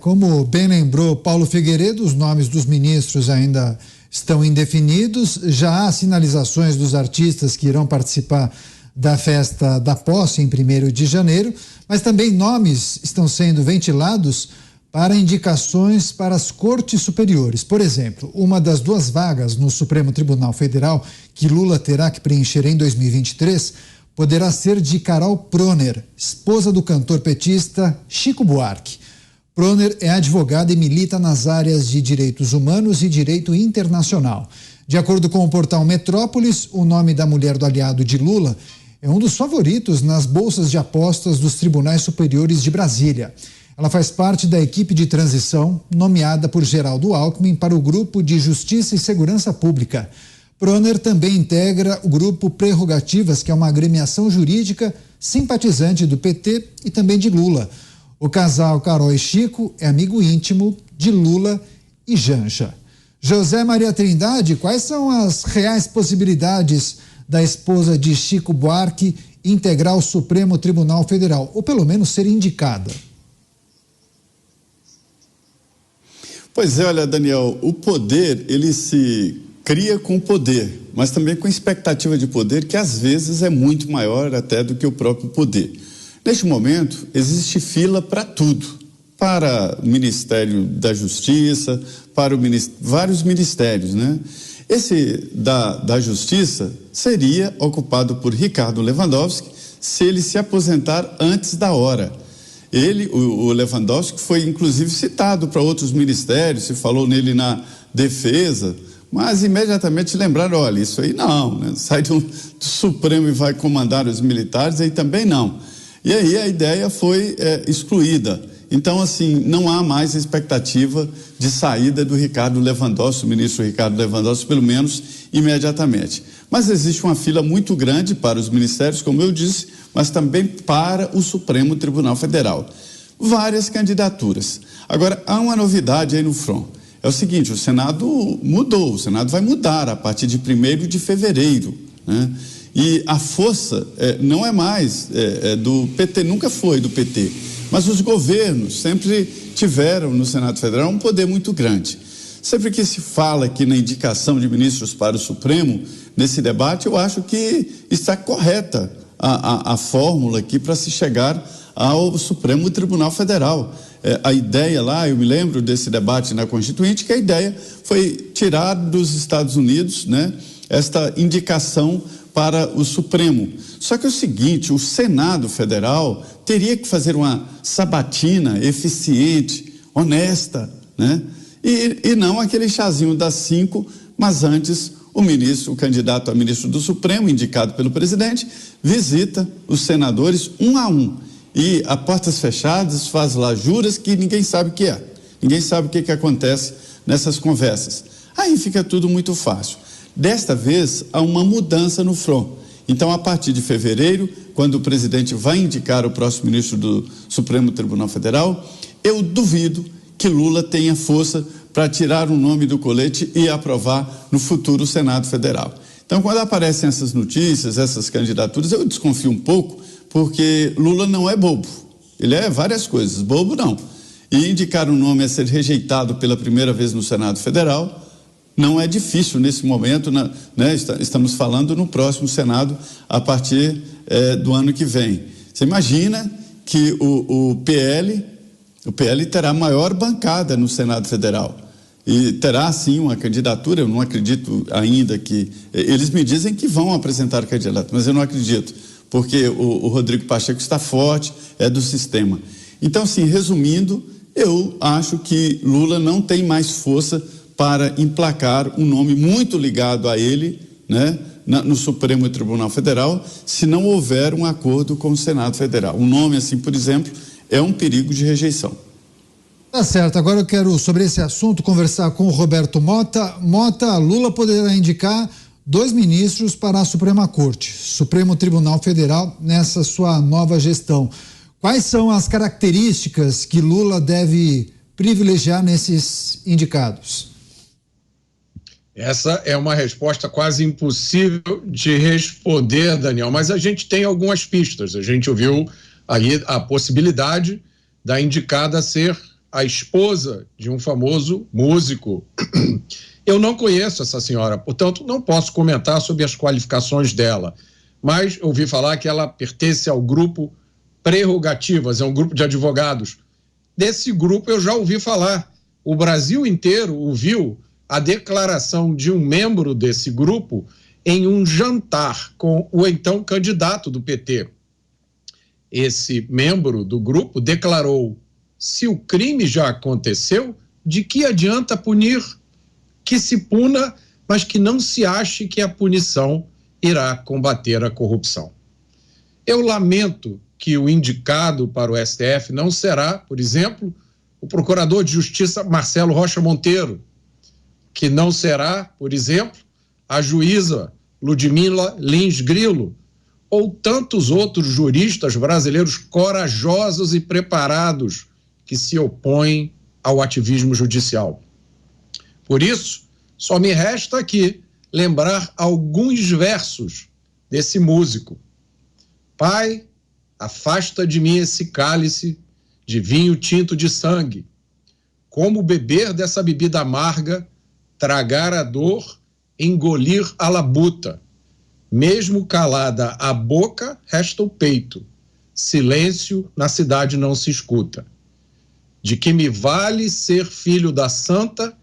Como bem lembrou Paulo Figueiredo, os nomes dos ministros ainda estão indefinidos. Já há sinalizações dos artistas que irão participar da festa da posse em 1º de janeiro, mas também nomes estão sendo ventilados para indicações para as cortes superiores. Por exemplo, uma das 2 vagas no Supremo Tribunal Federal que Lula terá que preencher em 2023 poderá ser de Carol Proner, esposa do cantor petista Chico Buarque. Proner é advogada e milita nas áreas de direitos humanos e direito internacional. De acordo com o portal Metrópolis, o nome da mulher do aliado de Lula é um dos favoritos nas bolsas de apostas dos tribunais superiores de Brasília. Ela faz parte da equipe de transição nomeada por Geraldo Alckmin para o Grupo de Justiça e Segurança Pública. Proner também integra o Grupo Prerrogativas, que é uma agremiação jurídica simpatizante do PT e também de Lula. O casal Carol e Chico é amigo íntimo de Lula e Janja. José Maria Trindade, quais são as reais possibilidades da esposa de Chico Buarque integrar o Supremo Tribunal Federal, ou pelo menos ser indicada? Pois é, olha, Daniel, o poder, ele se cria com poder, mas também com expectativa de poder que às vezes é muito maior até do que o próprio poder. Neste momento, existe fila para tudo, para o Ministério da Justiça, para vários ministérios, né? Esse da Justiça seria ocupado por Ricardo Lewandowski se ele se aposentar antes da hora. Ele, o Lewandowski, foi inclusive citado para outros ministérios, se falou nele na Defesa, mas imediatamente lembraram, olha, isso aí não, né? Sai do Supremo e vai comandar os militares, aí também não. E aí a ideia foi excluída. Então, assim, não há mais expectativa de saída do Ricardo Lewandowski, o ministro Ricardo Lewandowski, pelo menos imediatamente. Mas existe uma fila muito grande para os ministérios, como eu disse, mas também para o Supremo Tribunal Federal. Várias candidaturas. Agora, há uma novidade aí no front. É o seguinte, o Senado mudou, o Senado vai mudar a partir de 1º de fevereiro, né? E a força não é mais do PT, nunca foi do PT, mas os governos sempre tiveram no Senado Federal um poder muito grande. Sempre que se fala aqui na indicação de ministros para o Supremo, nesse debate, eu acho que está correta a fórmula aqui para se chegar ao Supremo Tribunal Federal. A ideia lá, eu me lembro desse debate na Constituinte, que a ideia foi tirar dos Estados Unidos, né, esta indicação para o Supremo. Só que é o seguinte, o Senado Federal teria que fazer uma sabatina eficiente, honesta, né? E não aquele chazinho das 5, mas antes o candidato a ministro do Supremo, indicado pelo presidente, visita os senadores um a um e a portas fechadas faz lá juras que ninguém sabe o que é. Ninguém sabe o que acontece nessas conversas. Aí fica tudo muito fácil. Desta vez, há uma mudança no front. Então, a partir de fevereiro, quando o presidente vai indicar o próximo ministro do Supremo Tribunal Federal, eu duvido que Lula tenha força para tirar um nome do colete e aprovar no futuro Senado Federal. Então, quando aparecem essas notícias, essas candidaturas, eu desconfio um pouco, porque Lula não é bobo. Ele é várias coisas, bobo não. E indicar um nome a ser rejeitado pela primeira vez no Senado Federal não é difícil nesse momento, né? Estamos falando no próximo Senado a partir do ano que vem. Você imagina que o PL terá maior bancada no Senado Federal e terá sim uma candidatura. Eu não acredito ainda que eles me dizem que vão apresentar candidato, mas eu não acredito, porque o Rodrigo Pacheco está forte, é do sistema. Então, assim, resumindo, eu acho que Lula não tem mais força para emplacar um nome muito ligado a ele, né, no Supremo Tribunal Federal, se não houver um acordo com o Senado Federal. Um nome assim, por exemplo, é um perigo de rejeição. Tá certo, agora eu quero, sobre esse assunto, conversar com o Roberto Mota. Mota, Lula poderá indicar 2 ministros para a Suprema Corte, Supremo Tribunal Federal, nessa sua nova gestão. Quais são as características que Lula deve privilegiar nesses indicados? Essa é uma resposta quase impossível de responder, Daniel, mas a gente tem algumas pistas. A gente ouviu aí a possibilidade da indicada ser a esposa de um famoso músico. Eu não conheço essa senhora, portanto, não posso comentar sobre as qualificações dela, mas ouvi falar que ela pertence ao grupo Prerrogativas, é um grupo de advogados. Desse grupo eu já ouvi falar. O Brasil inteiro ouviu a declaração de um membro desse grupo em um jantar com o então candidato do PT. Esse membro do grupo declarou: se o crime já aconteceu, de que adianta punir? Que se puna, mas que não se ache que a punição irá combater a corrupção. Eu lamento que o indicado para o STF não será, por exemplo, o procurador de justiça Marcelo Rocha Monteiro, que não será, por exemplo, a juíza Ludmila Lins Grilo, ou tantos outros juristas brasileiros corajosos e preparados que se opõem ao ativismo judicial. Por isso, só me resta aqui lembrar alguns versos desse músico. Pai, afasta de mim esse cálice de vinho tinto de sangue. Como beber dessa bebida amarga, tragar a dor, engolir a labuta. Mesmo calada a boca, resta o peito. Silêncio na cidade não se escuta. De que me vale ser filho da santa,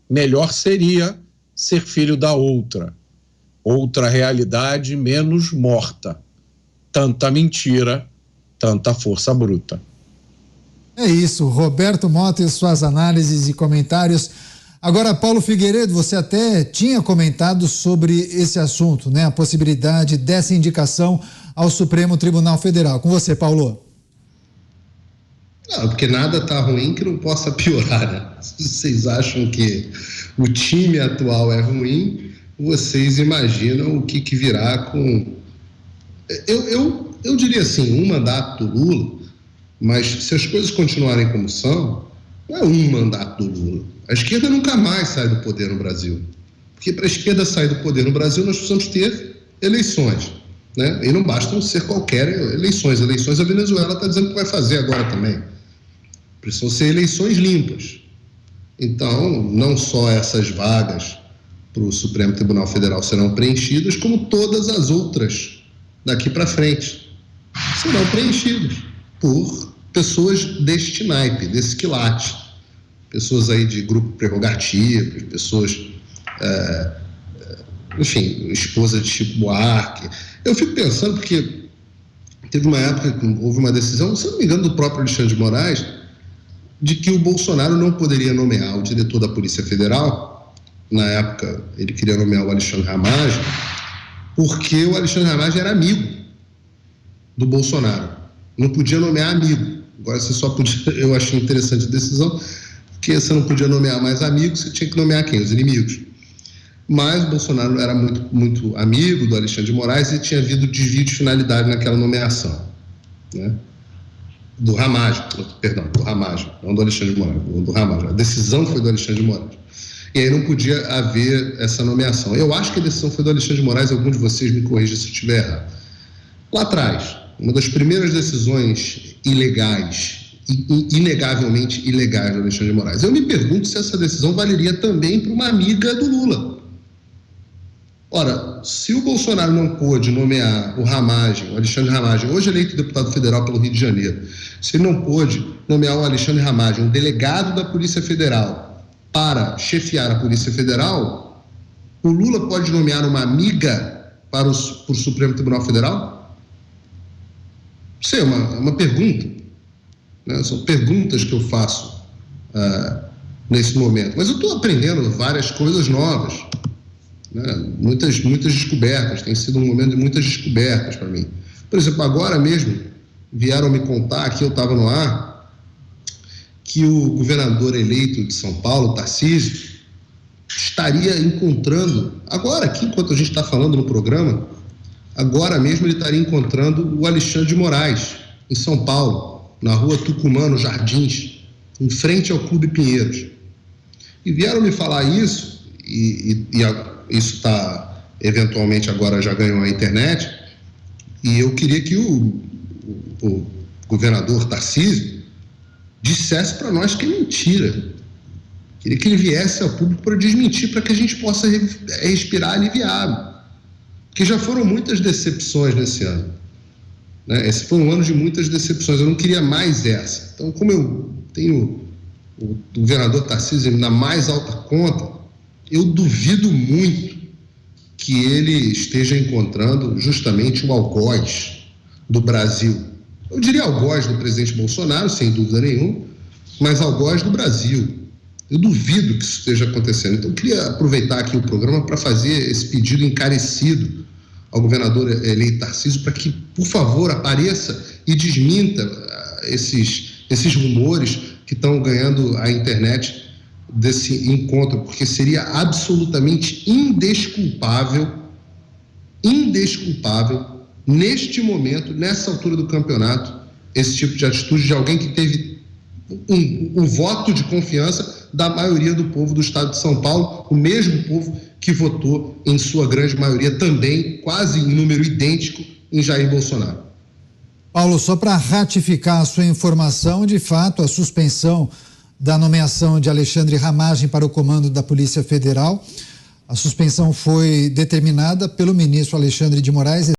melhor seria ser filho da outra. Outra realidade menos morta. Tanta mentira, tanta força bruta. É isso, Roberto Mota e suas análises e comentários. Agora, Paulo Figueiredo, você até tinha comentado sobre esse assunto, né? A possibilidade dessa indicação ao Supremo Tribunal Federal. Com você, Paulo. Não, porque nada está ruim que não possa piorar, né? Se vocês acham que o time atual é ruim, vocês imaginam o que virá com... Eu diria assim, um mandato do Lula, mas se as coisas continuarem como são, não é um mandato do Lula. A esquerda nunca mais sai do poder no Brasil. Porque para a esquerda sair do poder no Brasil, nós precisamos ter eleições, né? E não bastam ser qualquer eleições. Eleições a Venezuela está dizendo que vai fazer agora também. Precisam ser eleições limpas. Então, não só essas vagas para o Supremo Tribunal Federal serão preenchidas, como todas as outras daqui para frente serão preenchidas por pessoas deste naipe, desse quilate. Pessoas aí de grupo prerrogativo, pessoas, enfim, esposa de Chico Buarque. Eu fico pensando porque teve uma época que houve uma decisão, se não me engano, do próprio Alexandre de Moraes, de que o Bolsonaro não poderia nomear o diretor da Polícia Federal. Na época, ele queria nomear o Alexandre Ramagem, porque o Alexandre Ramagem era amigo do Bolsonaro. Não podia nomear amigo. Agora você só podia... Eu achei interessante a decisão, porque você não podia nomear mais amigos, você tinha que nomear quem? Os inimigos. Mas o Bolsonaro era muito amigo do Alexandre de Moraes e tinha havido desvio de finalidade naquela nomeação, né? Do Ramagem, não do Alexandre de Moraes, do Ramagem. A decisão foi do Alexandre de Moraes. E aí não podia haver essa nomeação. Eu acho que a decisão foi do Alexandre de Moraes, algum de vocês me corrija se eu estiver errado. Lá atrás, uma das primeiras decisões ilegais, inegavelmente ilegais do Alexandre de Moraes. Eu me pergunto se essa decisão valeria também para uma amiga do Lula. Ora, se o Bolsonaro não pôde nomear o Ramagem, o Alexandre Ramagem, hoje eleito deputado federal pelo Rio de Janeiro, se ele não pôde nomear o Alexandre Ramagem, um delegado da Polícia Federal, para chefiar a Polícia Federal, o Lula pode nomear uma amiga para o Supremo Tribunal Federal? Isso é uma pergunta, né? São perguntas que eu faço nesse momento. Mas eu estou aprendendo várias coisas novas, né? Muitas descobertas. Tem sido um momento de muitas descobertas para mim. Por exemplo, agora mesmo vieram me contar, que eu estava no ar, que o governador eleito de São Paulo, Tarcísio, estaria encontrando, agora aqui, enquanto a gente está falando no programa, agora mesmo ele estaria encontrando o Alexandre de Moraes, em São Paulo, na rua Tucumã, nos Jardins, em frente ao Clube Pinheiros. E vieram me falar isso, e isso está, eventualmente agora já ganhou a internet, e eu queria que o governador Tarcísio dissesse para nós que é mentira. Queria que ele viesse ao público para desmentir, para que a gente possa respirar aliviado. Porque já foram muitas decepções nesse ano, né? Esse foi um ano de muitas decepções, eu não queria mais essa. Então, como eu tenho o governador Tarcísio na mais alta conta, eu duvido muito que ele esteja encontrando justamente o algoz do Brasil. Eu diria algoz do presidente Bolsonaro, sem dúvida nenhuma, mas algoz do Brasil. Eu duvido que isso esteja acontecendo. Então, eu queria aproveitar aqui o programa para fazer esse pedido encarecido ao governador eleito Tarcísio para que, por favor, apareça e desminta esses rumores que estão ganhando a internet desse encontro, porque seria absolutamente indesculpável, neste momento, nessa altura do campeonato, esse tipo de atitude de alguém que teve um voto de confiança da maioria do povo do estado de São Paulo, o mesmo povo que votou, em sua grande maioria também, quase em número idêntico, em Jair Bolsonaro. Paulo, só para ratificar a sua informação, de fato, a suspensão da nomeação de Alexandre Ramagem para o comando da Polícia Federal, a suspensão foi determinada pelo ministro Alexandre de Moraes